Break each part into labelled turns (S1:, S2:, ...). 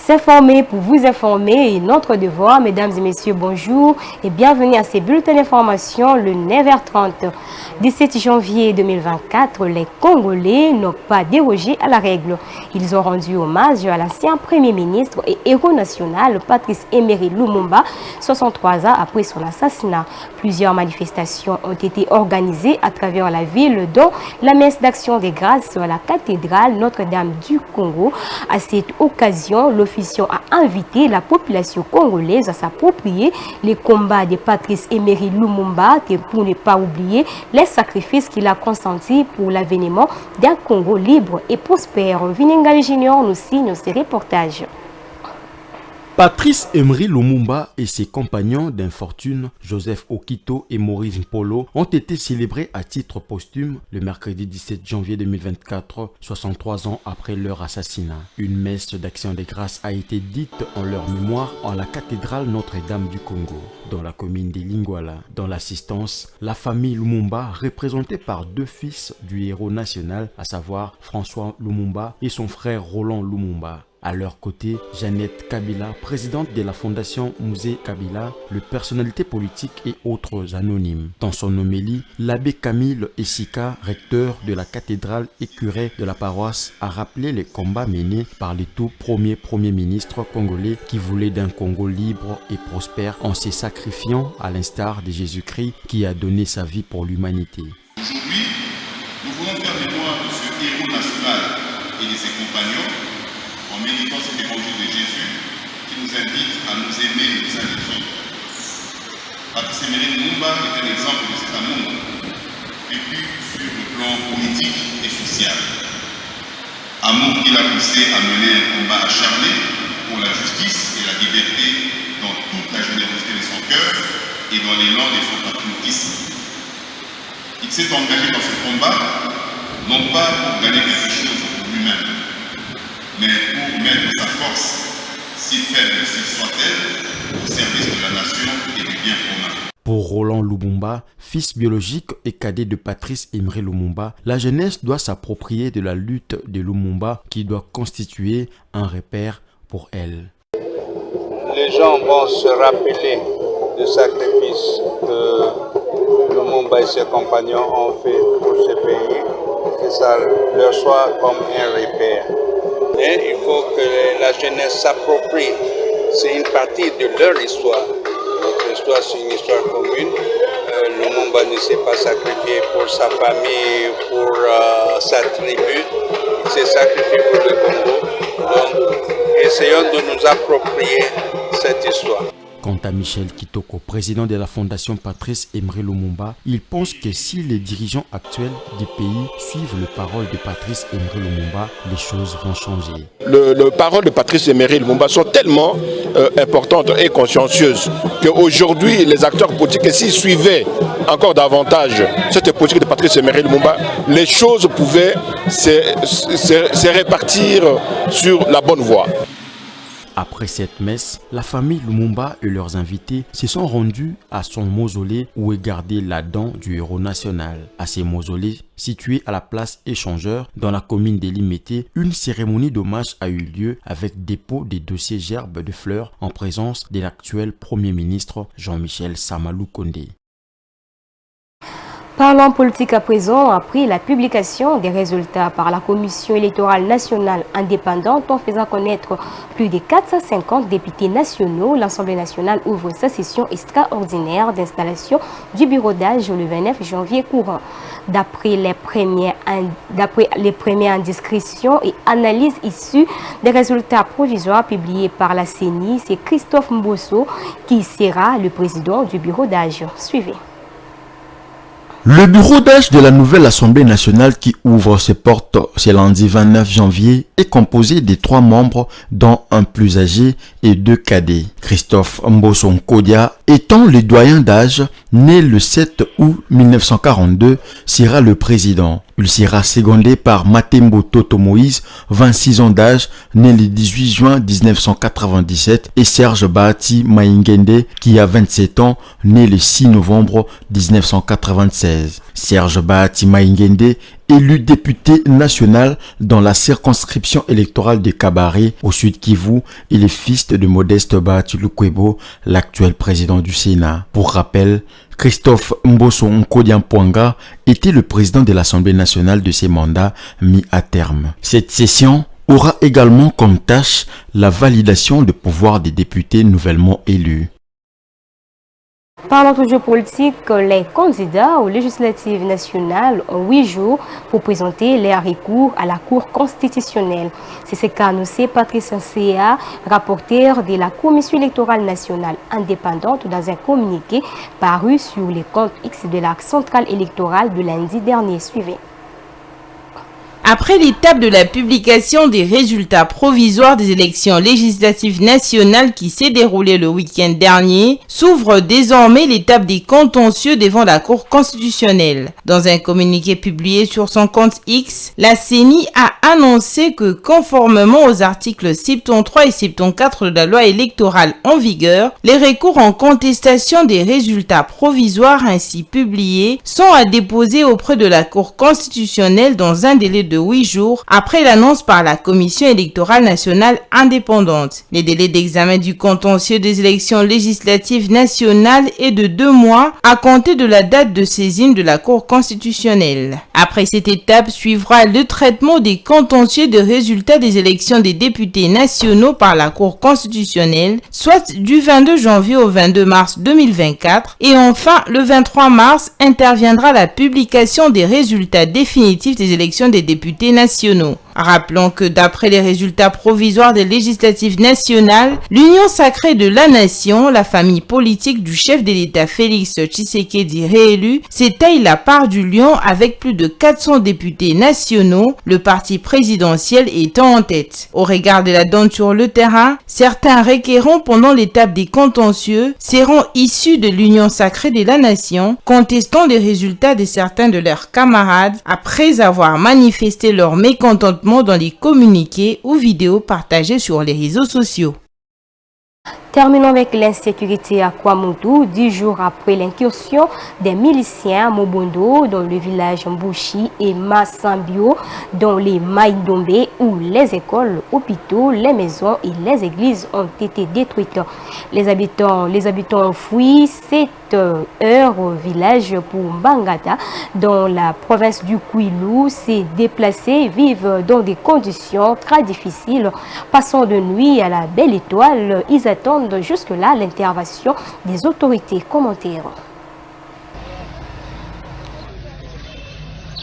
S1: S'informer pour vous informer est notre devoir. Mesdames et messieurs, bonjour et bienvenue à ces bulletins d'information le 9h30. 17 janvier 2024, les Congolais n'ont pas dérogé à la règle. Ils ont rendu hommage à l'ancien Premier ministre et héros national Patrice Emery Lumumba, 63 ans après son assassinat. Plusieurs manifestations ont été organisées à travers la ville, dont la messe d'action des grâces à la cathédrale Notre-Dame du Congo. À cette occasion, l'officiant a invité la population congolaise à s'approprier les combats de Patrice Emery Lumumba et pour ne pas oublier les sacrifices qu'il a consentis pour l'avènement d'un Congo libre et prospère. Viningal Junior nous signe ces reportages.
S2: Patrice Emery Lumumba et ses compagnons d'infortune, Joseph Okito et Maurice Mpolo, ont été célébrés à titre posthume le mercredi 17 janvier 2024, 63 ans après leur assassinat. Une messe d'action des grâces a été dite en leur mémoire en la cathédrale Notre-Dame du Congo, dans la commune de Lingwala. Dans l'assistance, la famille Lumumba, représentée par deux fils du héros national, à savoir François Lumumba et son frère Roland Lumumba. À leur côté, Jeannette Kabila, présidente de la fondation Musée Kabila, les personnalités politiques et autres anonymes. Dans son homélie, l'abbé Camille Essika, recteur de la cathédrale et curé de la paroisse, a rappelé les combats menés par les tout premiers premiers ministres congolais qui voulaient d'un Congo libre et prospère en se sacrifiant à l'instar de Jésus-Christ qui a donné sa vie pour l'humanité.
S3: Aujourd'hui, nous voulons faire mémoire de ce héros national et de ses compagnons en méditant cet évangile de Jésus qui nous invite à nous aimer les uns les autres. Patrice Emery Lumumba est un exemple de cet amour vécu sur le plan politique et social. Amour qu'il a poussé à mener un combat acharné pour la justice et la liberté dans toute la générosité de son cœur et dans l'élan de son patriotisme. Il s'est engagé dans ce combat non pas pour gagner quelque chose pour lui-même, mais pour mettre sa force, si faible soit-elle, au service de la nation et du bien commun.
S2: Pour Roland Lumumba, fils biologique et cadet de Patrice Emery Lumumba, la jeunesse doit s'approprier de la lutte de Lumumba qui doit constituer un repère pour elle.
S4: Les gens vont se rappeler du sacrifice que Lumumba et ses compagnons ont fait pour ce pays, que ça leur soit comme un repère. Et il faut que la jeunesse s'approprie. C'est une partie de leur histoire. Notre histoire, c'est une histoire commune. Lumumba ne s'est pas sacrifié pour sa famille, pour sa tribu. Il s'est sacrifié pour le Congo. Donc, essayons de nous approprier cette histoire.
S2: Quant à Michel Kitoko, président de la fondation Patrice Emery Lumumba, il pense que si les dirigeants actuels du pays suivent les paroles de Patrice Emery Lumumba, les choses vont changer.
S5: Les paroles de Patrice Emery Lumumba sont tellement importantes et consciencieuses qu'aujourd'hui, les acteurs politiques, s'ils suivaient encore davantage cette politique de Patrice Emery Lumumba, les choses pouvaient se répartir sur la bonne voie.
S2: Après cette messe, la famille Lumumba et leurs invités se sont rendus à son mausolée où est gardée la dent du héros national. À ces mausolées, situés à la place Échangeur, dans la commune de Limete, une cérémonie d'hommage a eu lieu avec dépôt des dossiers gerbes de fleurs en présence de l'actuel Premier ministre Jean-Michel Samalou Kondé.
S1: Parlons politique à présent. Après la publication des résultats par la Commission électorale nationale indépendante en faisant connaître plus de 450 députés nationaux, l'Assemblée nationale ouvre sa session extraordinaire d'installation du bureau d'âge le 29 janvier courant. D'après les premières indiscrétions et analyses issues des résultats provisoires publiés par la CENI, c'est Christophe Mbosso qui sera le président du bureau d'âge. Suivez.
S6: Le bureau d'âge de la nouvelle Assemblée nationale qui ouvre ses portes ce lundi 29 janvier est composé de 3 membres dont un plus âgé et 2 cadets. Christophe Mbosso Nkodia, étant le doyen d'âge, né le 7 août 1942, sera le président. Il sera secondé par Matembo Toto Moïse, 26 ans d'âge, né le 18 juin 1997, et Serge Bahati Maïngende, qui a 27 ans, né le 6 novembre 1996. Serge Batima Ingende, élu député national dans la circonscription électorale de Kabare au Sud Kivu, il est fils de Modeste Bahatulukwebo, l'actuel président du Sénat. Pour rappel, Christophe Mbosso Nkodiampwanga était le président de l'Assemblée nationale de ses mandats mis à terme. Cette session aura également comme tâche la validation de pouvoir des députés nouvellement élus.
S1: Parlons toujours politique, les candidats aux législatives nationales ont 8 jours pour présenter leurs recours à la Cour constitutionnelle. C'est ce qu'a annoncé Patrice Ncéa, rapporteur de la Commission électorale nationale indépendante, dans un communiqué paru sur les comptes X de la centrale électorale de lundi dernier. Suivez.
S7: Après l'étape de la publication des résultats provisoires des élections législatives nationales qui s'est déroulée le week-end dernier, s'ouvre désormais l'étape des contentieux devant la Cour constitutionnelle. Dans un communiqué publié sur son compte X, la CENI a annoncé que conformément aux articles 73 et 74 de la loi électorale en vigueur, les recours en contestation des résultats provisoires ainsi publiés sont à déposer auprès de la Cour constitutionnelle dans un délai de 8 jours après l'annonce par la Commission électorale nationale indépendante. Les délais d'examen du contentieux des élections législatives nationales est de 2 mois à compter de la date de saisine de la Cour constitutionnelle. Après cette étape suivra le traitement des contentieux de résultats des élections des députés nationaux par la Cour constitutionnelle, soit du 22 janvier au 22 mars 2024, et enfin le 23 mars interviendra la publication des résultats définitifs des élections des députés nationaux. Rappelons que d'après les résultats provisoires des législatives nationales, l'Union sacrée de la nation, la famille politique du chef de l'État Félix Tshisekedi réélu, s'étaye la part du lion avec plus de 400 députés nationaux, le parti présidentiel étant en tête. Au regard de la donne sur le terrain, certains requérants pendant l'étape des contentieux seront issus de l'Union sacrée de la nation, contestant les résultats de certains de leurs camarades après avoir manifesté leur mécontentement dans les communiqués ou vidéos partagés sur les réseaux sociaux.
S1: Terminons avec l'insécurité à Kwamutu, 10 jours après l'incursion des miliciens Mobondo dans le village Mbouchi et Massambio, dans les Maïdombe, où les écoles, hôpitaux, les maisons et les églises ont été détruites. Les habitants ont fui 7 heures au village pour Mbangata, dans la province du Kwilu. Ces déplacés vivent dans des conditions très difficiles. Passant de nuit à la Belle Étoile, ils attendent jusque-là l'intervention des autorités. Commentaires.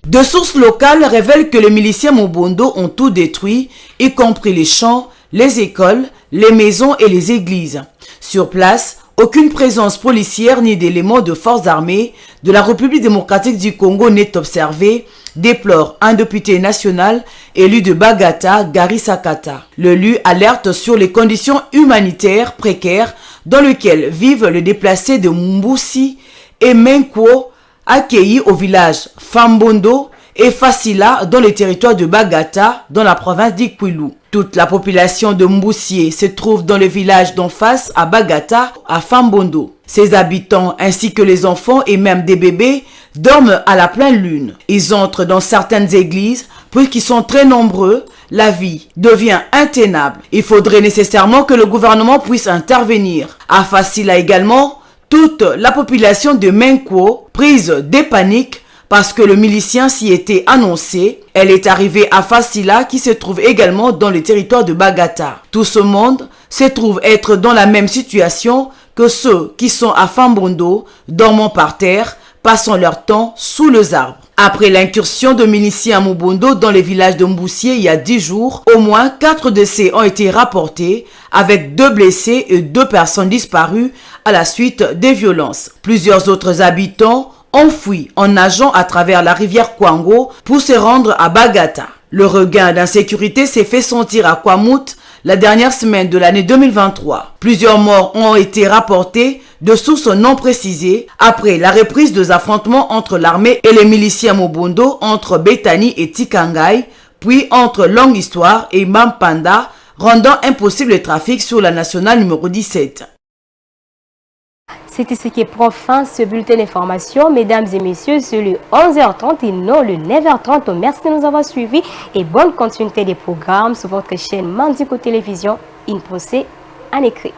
S8: De sources locales révèlent que les miliciens Mobondo ont tout détruit, y compris les champs, les écoles, les maisons et les églises. Sur place, aucune présence policière ni d'éléments de forces armées de la République démocratique du Congo n'est observée, déplore un député national élu de Bagata, Gary Sakata. L'élu alerte sur les conditions humanitaires précaires dans lesquelles vivent les déplacés de Mboussi et Menkwo, accueillis au village Fambondo et Fasila dans le territoire de Bagata, dans la province d'Ikwilu. Toute la population de Mboussié se trouve dans le village d'en face à Bagata, à Fambondo. Ses habitants ainsi que les enfants et même des bébés dorment à la pleine lune. Ils entrent dans certaines églises, puisqu'ils sont très nombreux, la vie devient intenable. Il faudrait nécessairement que le gouvernement puisse intervenir. À Fasila également, toute la population de Menkwo, prise de panique, parce que le milicien s'y était annoncé, elle est arrivée à Fasila qui se trouve également dans le territoire de Bagata. Tout ce monde se trouve être dans la même situation que ceux qui sont à Fambondo, dormant par terre, passant leur temps sous les arbres. Après l'incursion de miliciens à Mobondo dans les villages de Mboussié il y a 10 jours, au moins 4 décès ont été rapportés, avec 2 blessés et 2 personnes disparues à la suite des violences. Plusieurs autres habitants ont fui en nageant à travers la rivière Kwango pour se rendre à Bagata. Le regain d'insécurité s'est fait sentir à Kwamut la dernière semaine de l'année 2023. Plusieurs morts ont été rapportés de sources non précisées après la reprise des affrontements entre l'armée et les miliciens Mobondo, entre Betani et Tikangai, puis entre Longue Histoire et Mampanda, rendant impossible le trafic sur la nationale numéro 17.
S1: C'était ce qui prend fin ce bulletin d'information. Mesdames et messieurs, c'est le 11h30 et non le 9h30. Merci de nous avoir suivis et bonne continuité des programmes sur votre chaîne Mandiko Télévision, in procès en écrit.